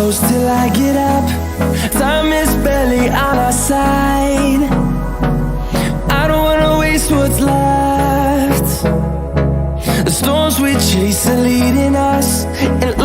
close till I get up. Time is barely on our side. I don't wanna waste what's left. The storms we chase are leading us, and